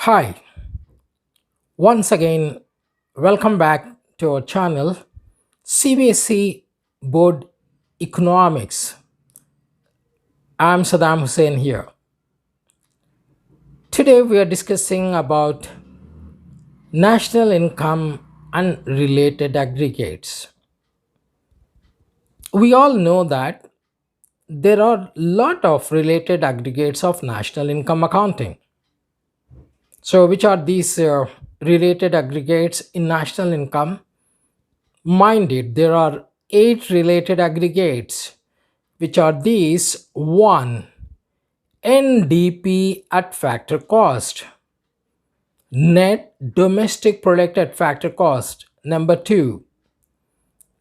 Hi, once again, welcome back to our channel CBSE Board Economics. I'm Saddam Hussein here. Today we are discussing about national income and related aggregates. We all know that there are a lot of related aggregates of national income accounting. So, which are these related aggregates in national income? Mind it, there are eight related aggregates, which are these: 1. NDP at factor cost, net domestic product at factor cost. Number 2,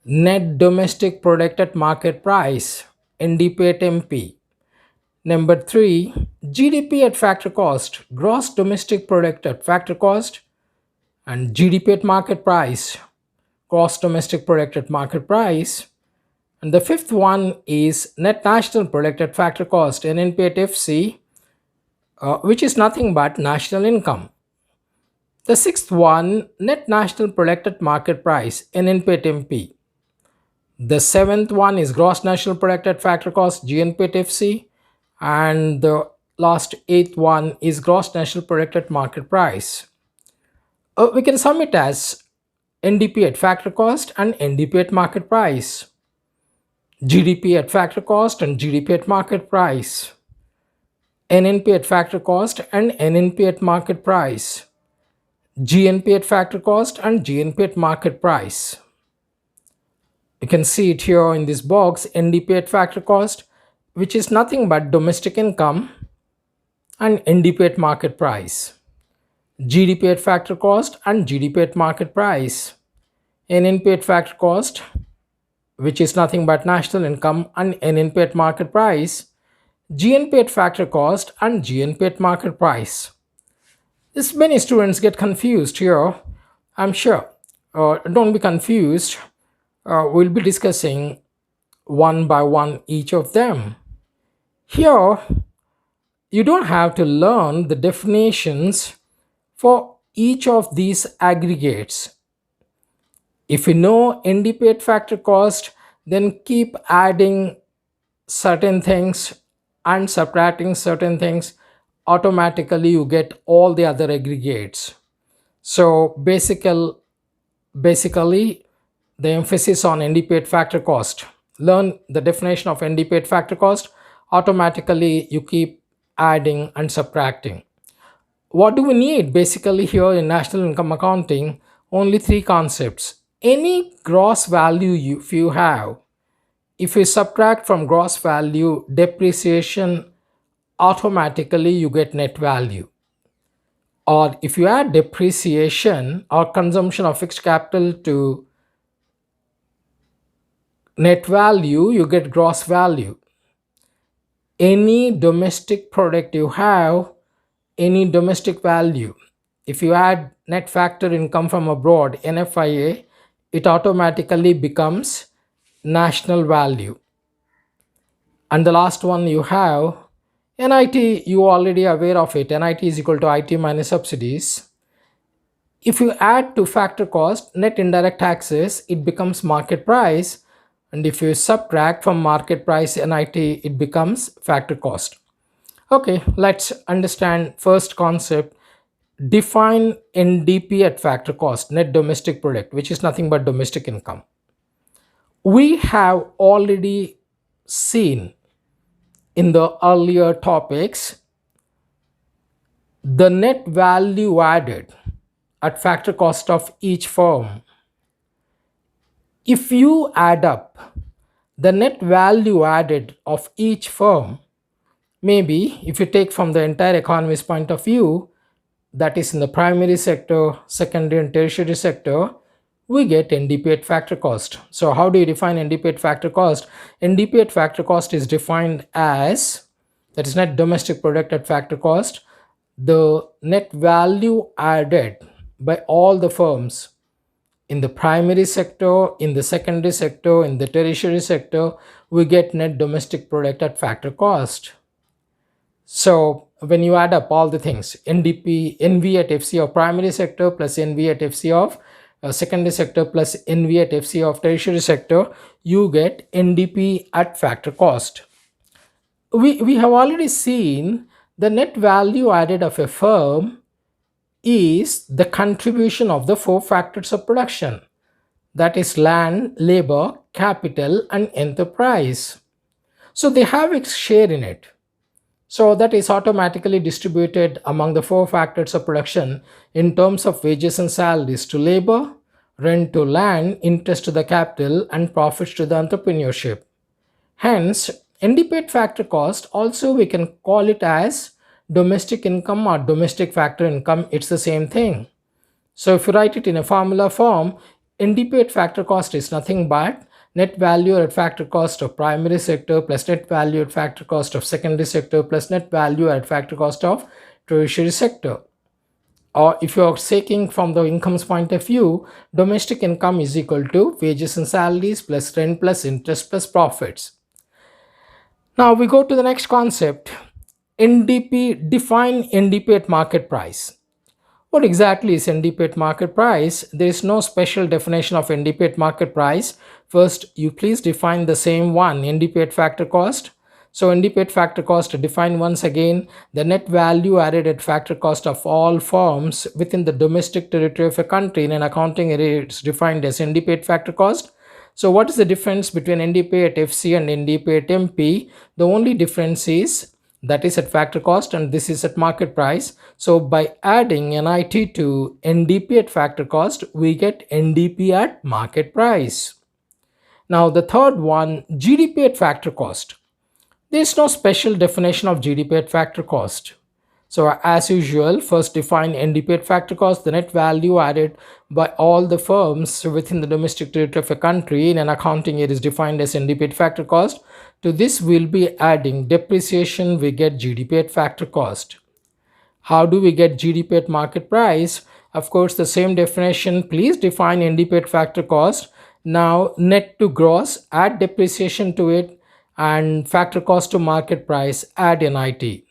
net domestic product at market price, NDP at MP. Number 3, GDP at factor cost, gross domestic product at factor cost, and GDP at market price, gross domestic product at market price. And the fifth one is net national product at factor cost, NNP at FC, which is nothing but national income. The sixth one, net national product at market price, NNP at MP. The seventh one is gross national product at factor cost, GNP at FC. And the last eighth one is gross national product at market price. We can sum it as NDP at factor cost and NDP at market price, GDP at factor cost and GDP at market price, NNP at factor cost and NNP at market price, GNP at factor cost and GNP at market price. You can see it here in this box: NDP at factor cost, which is nothing but domestic income, and NDP at market price, GDP at factor cost and GDP at market price, NNP at factor cost, which is nothing but national income, and NNP at market price, GNP at factor cost and GNP at market price. This many students get confused here. I'm sure. Don't be confused. We'll be discussing one by one each of them. Here, you don't have to learn the definitions for each of these aggregates. If you know NDP at factor cost, then keep adding certain things and subtracting certain things. Automatically you get all the other aggregates. So basically the emphasis on NDP at factor cost. Learn the definition of NDP at factor cost. Automatically you keep adding and subtracting. What do we need basically here in national income accounting? Only three concepts. Any gross value if you have, if you subtract from gross value depreciation, automatically you get net value. Or if you add depreciation or consumption of fixed capital to net value, you get gross value. Any domestic product you have, any domestic value, if you add net factor income from abroad, NFIA, it automatically becomes national value. And the last one you have NIT, you already aware of it. NIT is equal to IT minus subsidies. If you add to factor cost net indirect taxes, it becomes market price, and if you subtract from market price NIT, it becomes factor cost. Okay, let's understand first concept. Define NDP at factor cost, net domestic product, which is nothing but domestic income. We have already seen in the earlier topics the net value added at factor cost of each firm. If you add up the net value added of each firm, maybe if you take from the entire economy's point of view, that is in the primary sector, secondary and tertiary sector, we get NDP at factor cost. So how do you define NDP at factor cost? NDP at factor cost is defined as, that is net domestic product at factor cost, the net value added by all the firms in the primary sector, in the secondary sector, in the tertiary sector, we get net domestic product at factor cost. So when you add up all the things, NV at FC of primary sector plus NV at FC of secondary sector plus NV at FC of tertiary sector, you get NDP at factor cost. We have already seen the net value added of a firm is the contribution of the four factors of production, that is land, labor, capital, and enterprise. So they have a share in it. So that is automatically distributed among the four factors of production in terms of wages and salaries to labor, rent to land, interest to the capital, and profits to the entrepreneurship. Hence, NDP at factor cost, also we can call it as domestic income or domestic factor income. It's the same thing. So if you write it in a formula form, NDP at factor cost is nothing but net value at factor cost of primary sector plus net value at factor cost of secondary sector plus net value at factor cost of tertiary sector. Or if you are taking from the incomes point of view, domestic income is equal to wages and salaries plus rent plus interest plus profits. Now we go to the next concept. NDP, define NDP at market price. What exactly is NDP at market price? There is no special definition of NDP at market price. First, you please define the same one, NDP at factor cost. So NDP at factor cost, define once again the net value added at factor cost of all firms within the domestic territory of a country. In an accounting area, it's defined as NDP at factor cost. So what is the difference between NDP at FC and NDP at MP? The only difference is that is at factor cost and this is at market price. So by adding NIT to NDP at factor cost, we get NDP at market price. Now the third one, GDP at factor cost. There is no special definition of GDP at factor cost. So as usual, first define NDP at factor cost, the net value added by all the firms within the domestic territory of a country. In an accounting, it is defined as NDP at factor cost. To this, we'll be adding depreciation, we get GDP at factor cost. How do we get GDP at market price? Of course, the same definition. Please define NDP at factor cost. Now, net to gross, add depreciation to it, and factor cost to market price, add NIT.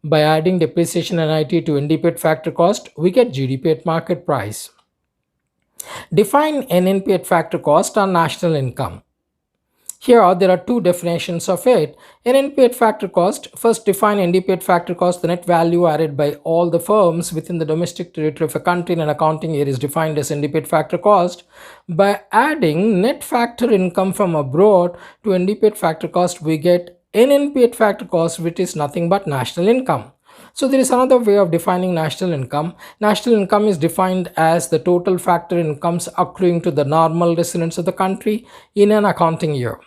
By adding depreciation NIT to NDP at factor cost, we get GDP at market price. Define NNP at factor cost or national income. Here there are two definitions of it. NNP at factor cost, first define NDP at factor cost, the net value added by all the firms within the domestic territory of a country in an accounting year is defined as NDP at factor cost. By adding net factor income from abroad to NDP at factor cost, we get NNP at factor cost, which is nothing but national income. So there is another way of defining national income. National income is defined as the total factor incomes accruing to the normal residents of the country in an accounting year.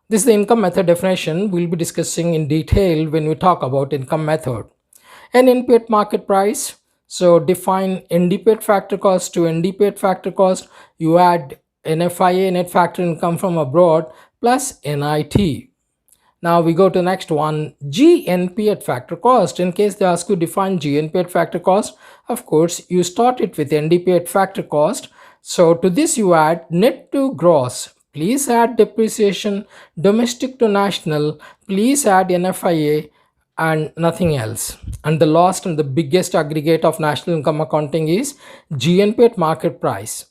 This is the income method definition we'll be discussing in detail when we talk about income method. NNP at market price. So define NDP at factor cost to NDP at factor cost. You add NFIA, net factor income from abroad, plus NIT. Now we go to the next one, GNP at factor cost. In case they ask you define GNP at factor cost, of course you start it with NDP at factor cost. So to this you add net to gross. Please add depreciation, domestic to national, please add NFIA, and nothing else. And the last and the biggest aggregate of national income accounting is GNP at market price.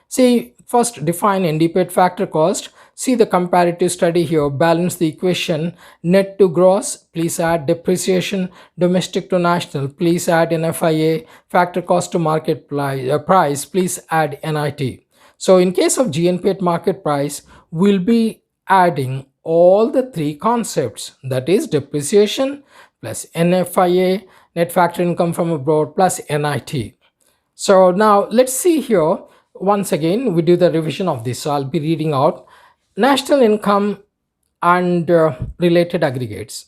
See, first define NDP at factor cost. See the comparative study here, balance the equation, net to gross, please add depreciation, domestic to national, please add NFIA, factor cost to market price, please add NIT. So in case of GNP at market price, we'll be adding all the three concepts, that is depreciation plus NFIA, net factor income from abroad, plus NIT. So now let's see here, once again we do the revision of this. So I'll be reading out national income and related aggregates.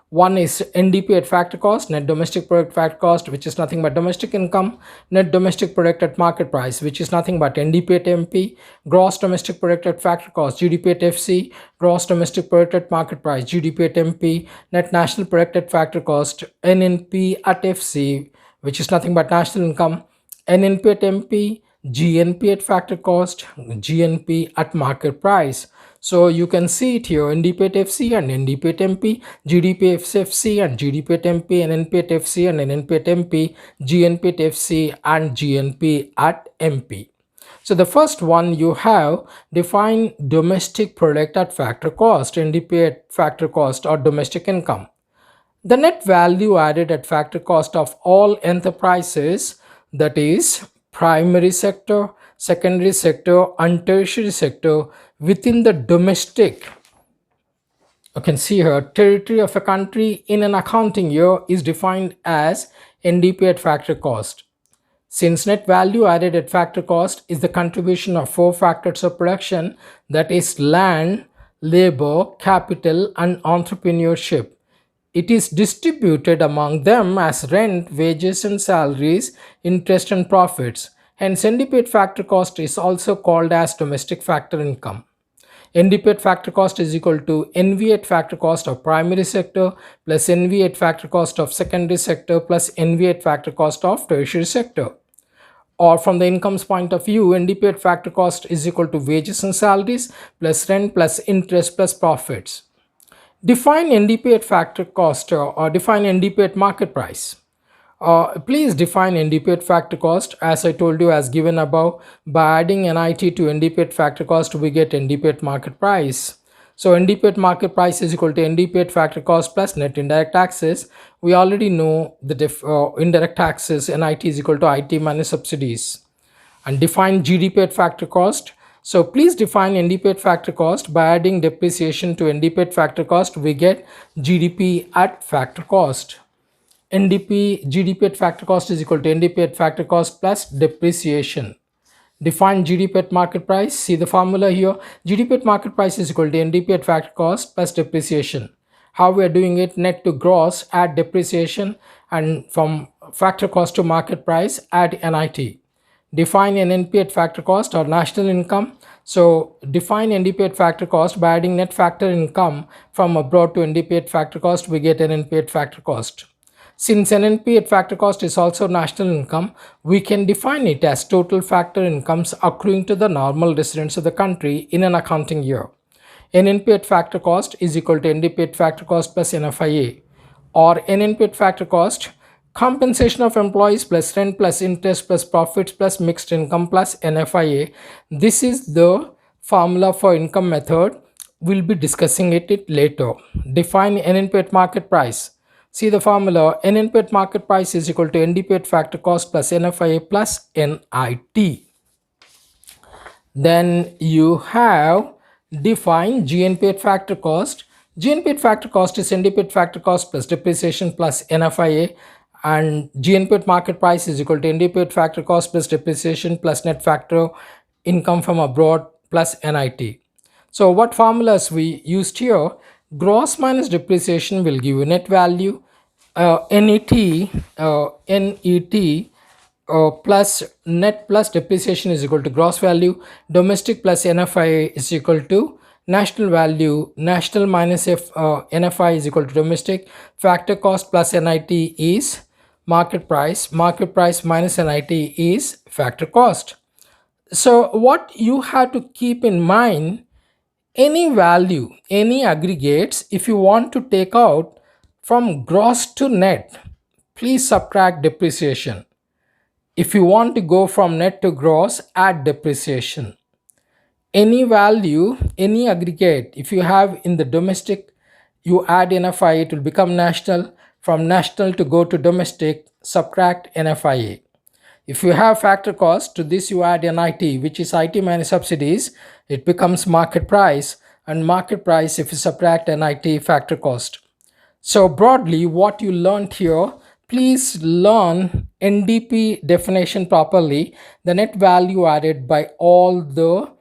One is NDP at factor cost, net domestic product factor cost, which is nothing but domestic income, net domestic product at market price, which is nothing but NDP at MP, gross domestic product at factor cost, GDP at FC, gross domestic product at market price, GDP at MP, net national product at factor cost, NNP at FC, which is nothing but national income, NNP at MP, GNP at factor cost, GNP at market price. So you can see it here, NDPAT FC and NDPAT MP, GDPAT FC and GDPAT MP, NNPAT FC and NNPAT MP, GNPAT FC and GNP at MP. So the first one, you have define domestic product at factor cost, NDP at factor cost or domestic income. The net value added at factor cost of all enterprises, that is primary sector, secondary sector and tertiary sector within the domestic, you can see here, territory of a country in an accounting year is defined as NDP at factor cost. Since net value added at factor cost is the contribution of four factors of production, that is land, labor, capital and entrepreneurship, it is distributed among them as rent, wages and salaries, interest and profits. Hence, NDP at factor cost is also called as domestic factor income. NDP at factor cost is equal to NV at factor cost of primary sector plus NV at factor cost of secondary sector plus NV at factor cost of tertiary sector. Or from the income's point of view, NDP at factor cost is equal to wages and salaries plus rent plus interest plus profits. Define NDP at factor cost or define NDP at market price. Please define NDP at factor cost as I told you as given above. By adding NIT to NDP at factor cost, we get NDP at market price. So NDP at market price is equal to NDP at factor cost plus net indirect taxes. We already know the indirect taxes, NIT is equal to IT minus subsidies. And define GDP at factor cost. So please define NDP at factor cost. By adding depreciation to NDP at factor cost, we get GDP at factor cost. GDP at factor cost is equal to NDP at factor cost plus depreciation. Define GDP at market price. See the formula here. GDP at market price is equal to NDP at factor cost plus depreciation. How we are doing it? Net to gross, add depreciation, and from factor cost to market price, add NIT. Define NNP at factor cost or national income. So define NDP at factor cost. By adding net factor income from abroad to NDP at factor cost, we get NNP at factor cost. Since NNP at factor cost is also national income, we can define it as total factor incomes accruing to the normal residents of the country in an accounting year. NNP at factor cost is equal to NDP at factor cost plus NFIA, or NNP at factor cost, compensation of employees plus rent plus interest plus profits plus mixed income plus NFIA. This is the formula for income method. We'll be discussing it later. Define NNP at market price. See the formula. NNP at market price is equal to NDP at factor cost plus NFIA plus NIT. Then you have define GNP at factor cost. GNP at factor cost is NDP at factor cost plus depreciation plus NFIA, and GNP at market price is equal to NDP at factor cost plus depreciation plus net factor income from abroad plus NIT. So what formulas we used here? Gross minus depreciation will give you net value. NET plus net plus depreciation is equal to gross value. Domestic plus NFI is equal to national value. National minus NFI is equal to domestic. Factor cost plus NIT is market price. Market price minus NIT is factor cost. So what you have to keep in mind, any value, any aggregates, if you want to take out from gross to net, please subtract depreciation. If you want to go from net to gross, add depreciation. Any value, any aggregate, if you have in the domestic, you add NFI, it will become national. From national to go to domestic, subtract NFIA. If you have factor cost, to this you add NIT, which is IT minus subsidies, it becomes market price, and market price if you subtract NIT, factor cost. So broadly, what you learned here, please learn NDP definition properly. The net value added by all the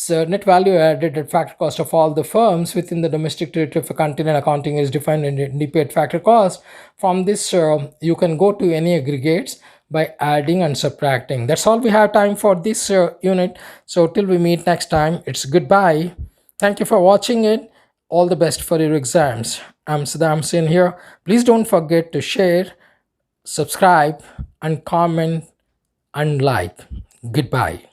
net value added at factor cost of all the firms within the domestic territory of a country and accounting is defined in NDP at factor cost. From this, you can go to any aggregates by adding and subtracting. That's all we have time for this unit. So till we meet next time, it's goodbye. Thank you for watching it. All the best for your exams. I'm Saddam Hussain here. Please don't forget to share, subscribe and comment and like. Goodbye.